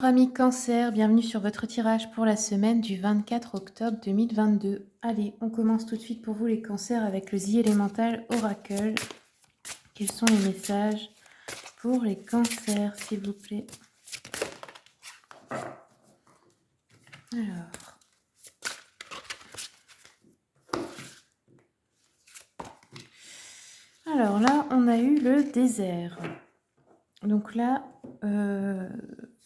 Amis Cancer, bienvenue sur votre tirage pour la semaine du 24 octobre 2022. Allez, on commence tout de suite pour vous les cancers avec le The Elemental Oracle. Quels sont les messages pour les cancers, s'il vous plaît? Alors là, on a eu le désert. Donc là,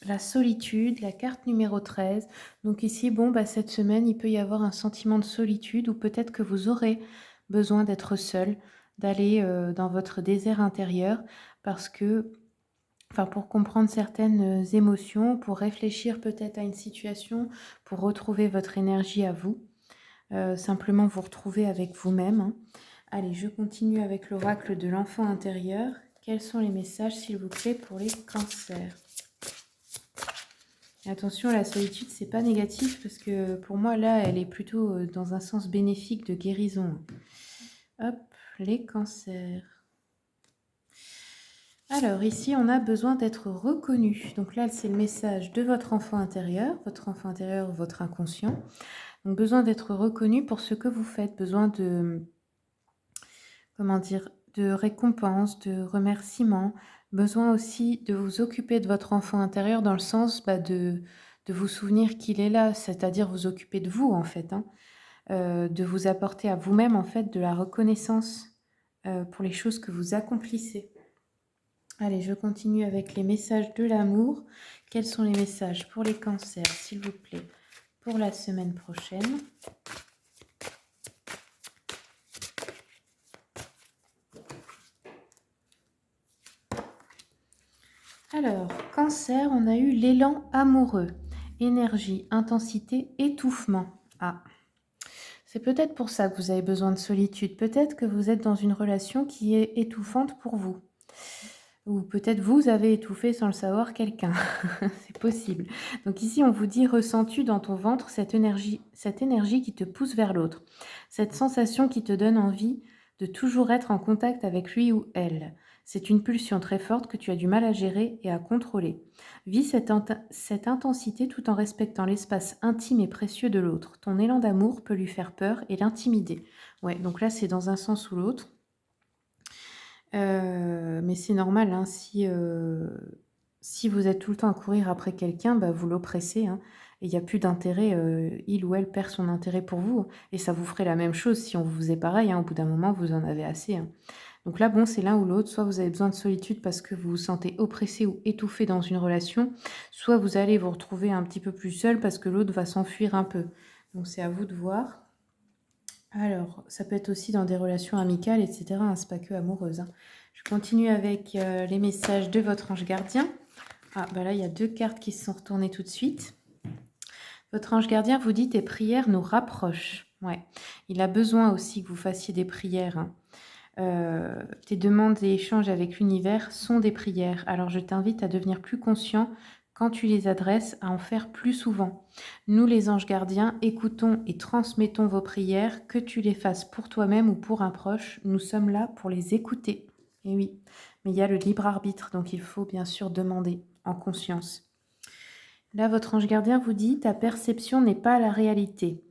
la solitude, la carte numéro 13. Donc ici, cette semaine, il peut y avoir un sentiment de solitude ou peut-être que vous aurez besoin d'être seul, d'aller dans votre désert intérieur parce que, pour comprendre certaines émotions, pour réfléchir peut-être à une situation, pour retrouver votre énergie à vous, simplement vous retrouver avec vous-même, hein. Allez, je continue avec l'oracle de l'enfant intérieur. Quels sont les messages, s'il vous plaît, pour les cancers? Et attention, la solitude, c'est pas négatif parce que pour moi, là, elle est plutôt dans un sens bénéfique de guérison. Hop, les cancers. Alors, ici, on a besoin d'être reconnu. Donc là, c'est le message de votre enfant intérieur, votre inconscient. Donc, besoin d'être reconnu pour ce que vous faites, besoin de, de récompense, de remerciement, besoin aussi de vous occuper de votre enfant intérieur dans le sens de vous souvenir qu'il est là, c'est-à-dire vous occuper de vous en fait, hein. De vous apporter à vous-même en fait de la reconnaissance pour les choses que vous accomplissez. Allez, je continue avec les messages de l'amour. Quels sont les messages pour les cancers, s'il vous plaît, pour la semaine prochaine? Alors, cancer, on a eu l'élan amoureux, énergie, intensité, étouffement. Ah, c'est peut-être pour ça que vous avez besoin de solitude. Peut-être que vous êtes dans une relation qui est étouffante pour vous. Ou peut-être vous avez étouffé sans le savoir quelqu'un. C'est possible. Donc ici, on vous dit, ressens-tu dans ton ventre cette énergie qui te pousse vers l'autre, cette sensation qui te donne envie de toujours être en contact avec lui ou elle. C'est une pulsion très forte que tu as du mal à gérer et à contrôler. Vis cette intensité tout en respectant l'espace intime et précieux de l'autre. Ton élan d'amour peut lui faire peur et l'intimider. Ouais, donc là, c'est dans un sens ou l'autre. Mais c'est normal, hein, si vous êtes tout le temps à courir après quelqu'un, vous l'oppressez, hein, et il n'y a plus d'intérêt, il ou elle perd son intérêt pour vous, et ça vous ferait la même chose si on vous faisait pareil, hein, au bout d'un moment, vous en avez assez, hein. Donc là, c'est l'un ou l'autre, soit vous avez besoin de solitude parce que vous vous sentez oppressé ou étouffé dans une relation, soit vous allez vous retrouver un petit peu plus seul parce que l'autre va s'enfuir un peu. Donc c'est à vous de voir. Alors, ça peut être aussi dans des relations amicales, etc., hein, c'est pas que amoureuse, hein. Je continue avec les messages de votre ange gardien. Ah, là, il y a 2 cartes qui se sont retournées tout de suite. Votre ange gardien vous dit « Tes prières nous rapprochent ». Ouais, il a besoin aussi que vous fassiez des prières, hein. Tes demandes et échanges avec l'univers sont des prières. Alors, je t'invite à devenir plus conscient quand tu les adresses, à en faire plus souvent. Nous, les anges gardiens, écoutons et transmettons vos prières, que tu les fasses pour toi-même ou pour un proche. Nous sommes là pour les écouter. Et oui, mais il y a le libre arbitre, donc il faut bien sûr demander en conscience. Là, votre ange gardien vous dit « Ta perception n'est pas la réalité.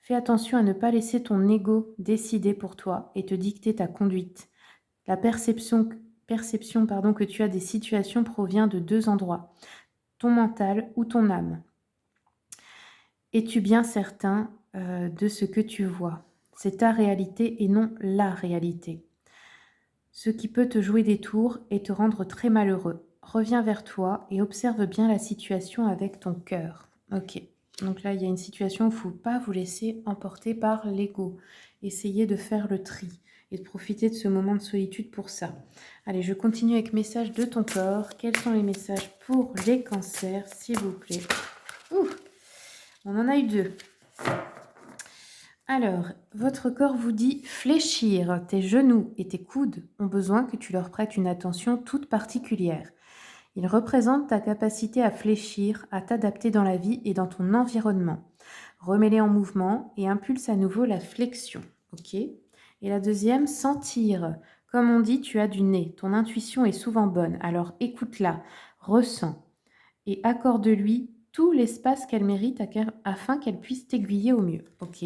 Fais attention à ne pas laisser ton ego décider pour toi et te dicter ta conduite. La perception que tu as des situations provient de 2 endroits, ton mental ou ton âme. Es-tu bien certain de ce que tu vois? C'est ta réalité et non la réalité. Ce qui peut te jouer des tours et te rendre très malheureux. Reviens vers toi et observe bien la situation avec ton cœur. » Ok, donc là, il y a une situation où il ne faut pas vous laisser emporter par l'ego. Essayez de faire le tri et de profiter de ce moment de solitude pour ça. Allez, je continue avec message de ton corps. Quels sont les messages pour les cancers, s'il vous plaît? Ouh, on en a eu 2. Alors, votre corps vous dit fléchir. Tes genoux et tes coudes ont besoin que tu leur prêtes une attention toute particulière. Ils représentent ta capacité à fléchir, à t'adapter dans la vie et dans ton environnement. Remets-les en mouvement et impulse à nouveau la flexion. Ok. Et la deuxième, sentir. Comme on dit, tu as du nez. Ton intuition est souvent bonne. Alors écoute-la, ressens. et accorde-lui tout l'espace qu'elle mérite afin qu'elle puisse t'aiguiller au mieux. Ok.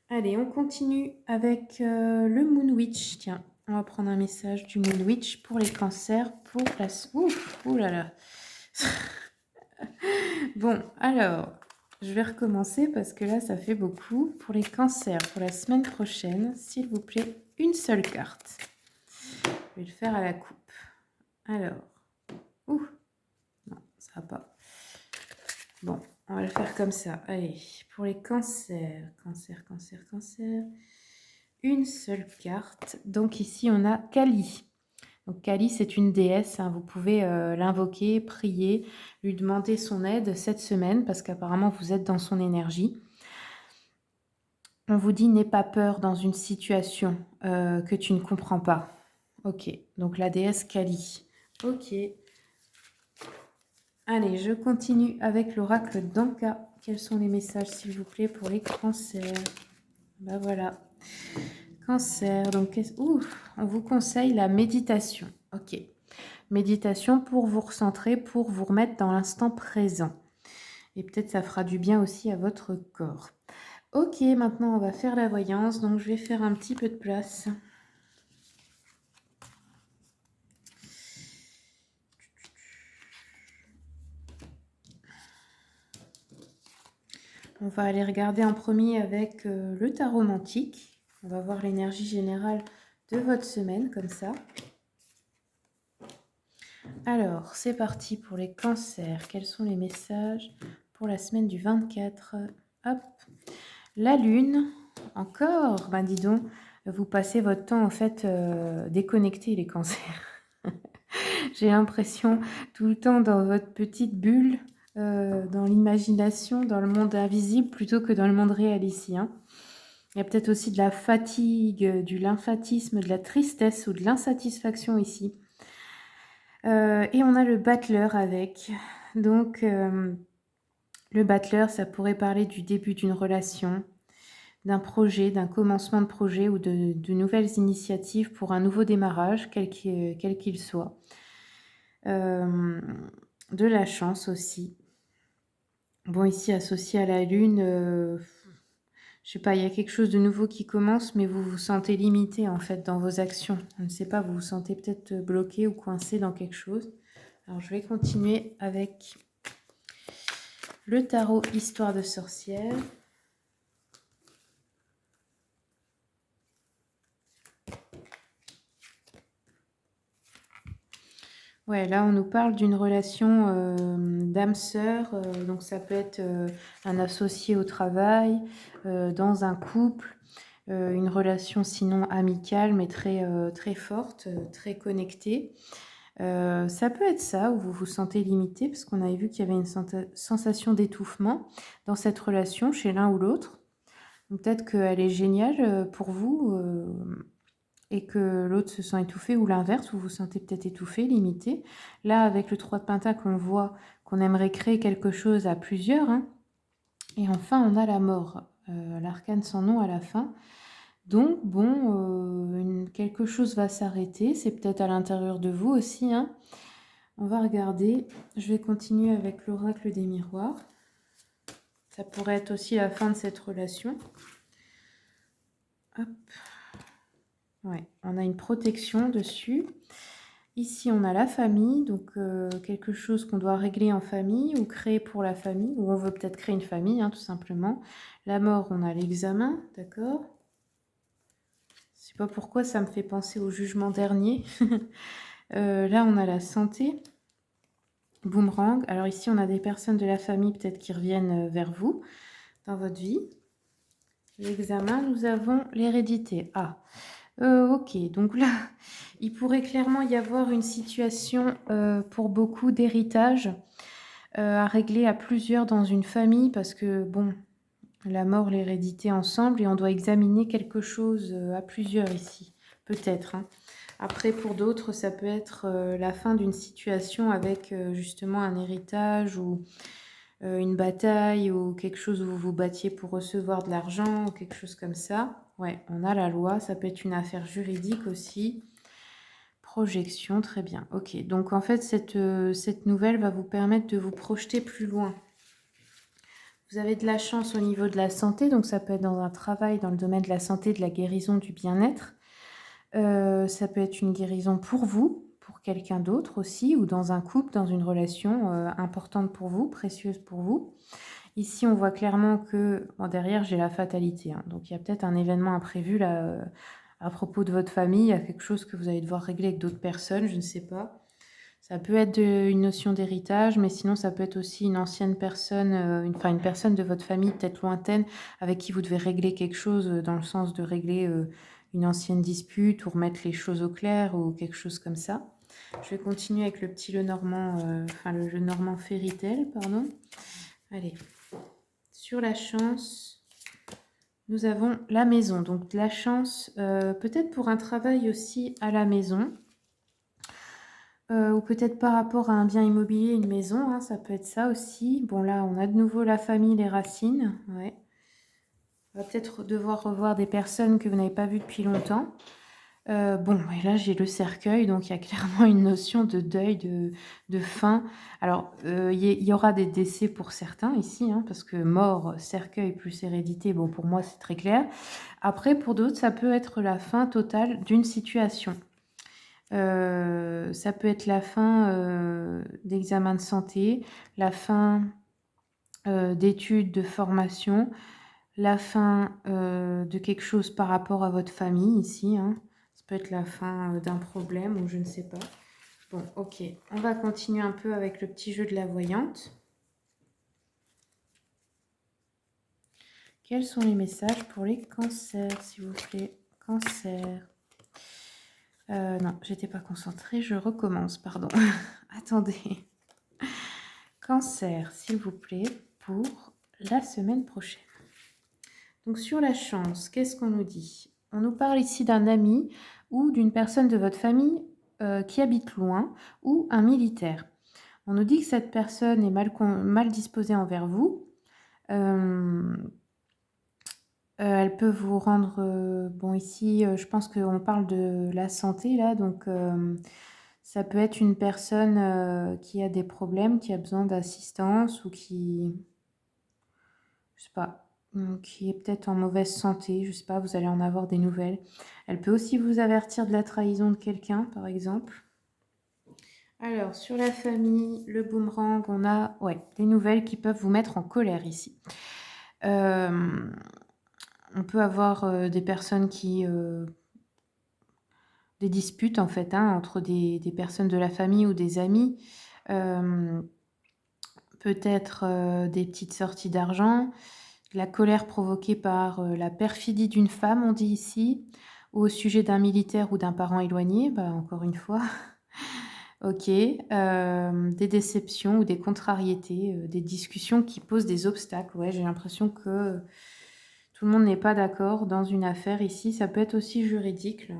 Allez, on continue avec le Moon Witch. Tiens, on va prendre un message du Moon Witch pour les cancers, pour la... Ouf, ouh là là. Bon, alors, je vais recommencer parce que là, ça fait beaucoup. Pour les cancers, pour la semaine prochaine, s'il vous plaît, une seule carte. Je vais le faire à la coupe. Alors, ouh, non, ça va pas. Bon, on va le faire comme ça. Allez, pour les cancers, cancer. Une seule carte. Donc ici, on a Kali. Donc Kali, c'est une déesse. Hein. Vous pouvez l'invoquer, prier, lui demander son aide cette semaine parce qu'apparemment, vous êtes dans son énergie. On vous dit, n'aie pas peur dans une situation que tu ne comprends pas. Ok, donc la déesse Kali. Ok. Allez, je continue avec l'oracle d'Anka. Quels sont les messages, s'il vous plaît, pour les cancers? Ben voilà. Cancer, donc on vous conseille la méditation. Ok. Méditation pour vous recentrer, pour vous remettre dans l'instant présent. Et peut-être ça fera du bien aussi à votre corps. Ok, maintenant on va faire la voyance. Donc je vais faire un petit peu de place. On va aller regarder en premier avec le tarot mantique. On va voir l'énergie générale de votre semaine, comme ça. Alors, c'est parti pour les cancers. Quels sont les messages pour la semaine du 24? Hop. La lune, encore. Ben dis donc, vous passez votre temps en fait déconnecté les cancers. J'ai l'impression tout le temps dans votre petite bulle, dans l'imagination, dans le monde invisible plutôt que dans le monde réel ici. Hein. Il y a peut-être aussi de la fatigue, du lymphatisme, de la tristesse ou de l'insatisfaction ici. Et on a le battleur avec. Donc, le battleur, ça pourrait parler du début d'une relation, d'un projet, d'un commencement de projet ou de nouvelles initiatives pour un nouveau démarrage, quel qu'il soit. De la chance aussi. Bon, ici, associé à la lune, je sais pas, il y a quelque chose de nouveau qui commence, mais vous vous sentez limité en fait dans vos actions. Je ne sais pas, vous vous sentez peut-être bloqué ou coincé dans quelque chose. Alors, je vais continuer avec le tarot Histoire de sorcière. Ouais, là, on nous parle d'une relation d'âme-sœur. Donc, ça peut être un associé au travail, dans un couple, une relation sinon amicale, mais très forte, très connectée. Ça peut être ça, où vous vous sentez limité, parce qu'on avait vu qu'il y avait une sensation d'étouffement dans cette relation chez l'un ou l'autre. Peut-être qu'elle est géniale pour vous et que l'autre se sent étouffé, ou l'inverse, vous vous sentez peut-être étouffé, limité. Là, avec le 3 de Pentacle, on voit qu'on aimerait créer quelque chose à plusieurs. Hein. Et enfin, on a la mort, l'arcane sans nom à la fin. Donc, bon, quelque chose va s'arrêter. C'est peut-être à l'intérieur de vous aussi. Hein. On va regarder. Je vais continuer avec l'oracle des miroirs. Ça pourrait être aussi la fin de cette relation. Hop. Ouais, on a une protection dessus. Ici, on a la famille, donc quelque chose qu'on doit régler en famille ou créer pour la famille, ou on veut peut-être créer une famille, hein, tout simplement. La mort, on a l'examen, d'accord? Je sais pas pourquoi ça me fait penser au jugement dernier. Là, on a la santé. Boomerang. Alors ici, on a des personnes de la famille peut-être qui reviennent vers vous dans votre vie. L'examen, nous avons l'hérédité. Ah, ok. Donc là, il pourrait clairement y avoir une situation pour beaucoup d'héritage à régler à plusieurs dans une famille parce que, bon, la mort, l'hérédité ensemble et on doit examiner quelque chose à plusieurs ici, peut-être. Hein. Après, pour d'autres, ça peut être la fin d'une situation avec justement un héritage ou une bataille ou quelque chose où vous vous battiez pour recevoir de l'argent ou quelque chose comme ça. Ouais, on a la loi, ça peut être une affaire juridique aussi. Projection, très bien. Ok, donc en fait, cette nouvelle va vous permettre de vous projeter plus loin. Vous avez de la chance au niveau de la santé, donc ça peut être dans un travail, dans le domaine de la santé, de la guérison, du bien-être. Ça peut être une guérison pour vous, pour quelqu'un d'autre aussi, ou dans un couple, dans une relation importante pour vous, précieuse pour vous. Ici, on voit clairement que bon, derrière, j'ai la fatalité. Hein. Donc, il y a peut-être un événement imprévu là, à propos de votre famille. Il y a quelque chose que vous allez devoir régler avec d'autres personnes, je ne sais pas. Ça peut être une notion d'héritage, mais sinon, ça peut être aussi une ancienne personne, une personne de votre famille, peut-être lointaine, avec qui vous devez régler quelque chose, dans le sens de régler une ancienne dispute ou remettre les choses au clair ou quelque chose comme ça. Je vais continuer avec le petit Lenormand, le Lenormand Fairy Tale, pardon. Allez. Sur la chance, nous avons la maison. Donc la chance, peut-être pour un travail aussi à la maison, ou peut-être par rapport à un bien immobilier, une maison, hein, ça peut être ça aussi. Bon là, on a de nouveau la famille, les racines. Ouais. On va peut-être devoir revoir des personnes que vous n'avez pas vues depuis longtemps. Bon, et là, j'ai le cercueil, donc il y a clairement une notion de deuil, de fin. Alors, il y aura des décès pour certains ici, hein, parce que mort, cercueil plus hérédité, bon, pour moi, c'est très clair. Après, pour d'autres, ça peut être la fin totale d'une situation. Ça peut être la fin d'examen de santé, la fin d'études, de formation, la fin de quelque chose par rapport à votre famille ici, hein. Ça peut être la fin d'un problème ou je ne sais pas. Bon, ok. On va continuer un peu avec le petit jeu de la voyante. Quels sont les messages pour les cancers, s'il vous plaît? Cancer. Non, j'étais pas concentrée. Je recommence, pardon. Attendez. Cancer, s'il vous plaît, pour la semaine prochaine. Donc sur la chance, qu'est-ce qu'on nous dit? On nous parle ici d'un ami ou d'une personne de votre famille qui habite loin ou un militaire. On nous dit que cette personne est mal disposée envers vous. Elle peut vous rendre... bon ici, je pense qu'on parle de la santé là, donc ça peut être une personne qui a des problèmes, qui a besoin d'assistance ou qui... je sais pas, qui est peut-être en mauvaise santé, je sais pas, vous allez en avoir des nouvelles. Elle peut aussi vous avertir de la trahison de quelqu'un, par exemple. Alors, sur la famille, le boomerang, on a des nouvelles qui peuvent vous mettre en colère ici. On peut avoir des personnes qui... des disputes, en fait, hein, entre des personnes de la famille ou des amis. Peut-être des petites sorties d'argent. La colère provoquée par la perfidie d'une femme, on dit ici, ou au sujet d'un militaire ou d'un parent éloigné, bah, encore une fois. Ok, des déceptions ou des contrariétés, des discussions qui posent des obstacles. Ouais, j'ai l'impression que tout le monde n'est pas d'accord dans une affaire ici. Ça peut être aussi juridique, là.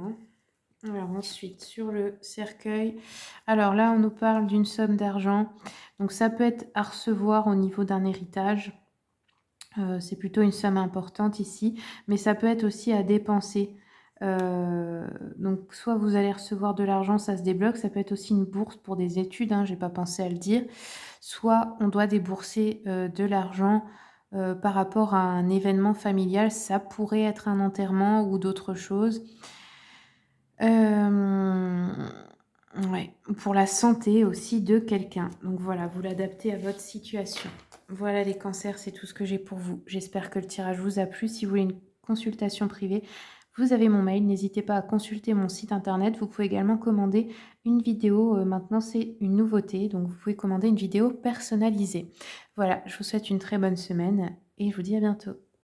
Alors ensuite, sur le cercueil, alors là, on nous parle d'une somme d'argent. Donc ça peut être à recevoir au niveau d'un héritage. C'est plutôt une somme importante ici, mais ça peut être aussi à dépenser. Donc soit vous allez recevoir de l'argent, ça se débloque, ça peut être aussi une bourse pour des études, hein, j'ai pas pensé à le dire. Soit on doit débourser de l'argent par rapport à un événement familial, ça pourrait être un enterrement ou d'autres choses. Ouais, pour la santé aussi de quelqu'un. Donc voilà, vous l'adaptez à votre situation. Voilà les cancers, c'est tout ce que j'ai pour vous. J'espère que le tirage vous a plu. Si vous voulez une consultation privée, vous avez mon mail. N'hésitez pas à consulter mon site internet. Vous pouvez également commander une vidéo. Maintenant, c'est une nouveauté. Donc, vous pouvez commander une vidéo personnalisée. Voilà, je vous souhaite une très bonne semaine et je vous dis à bientôt.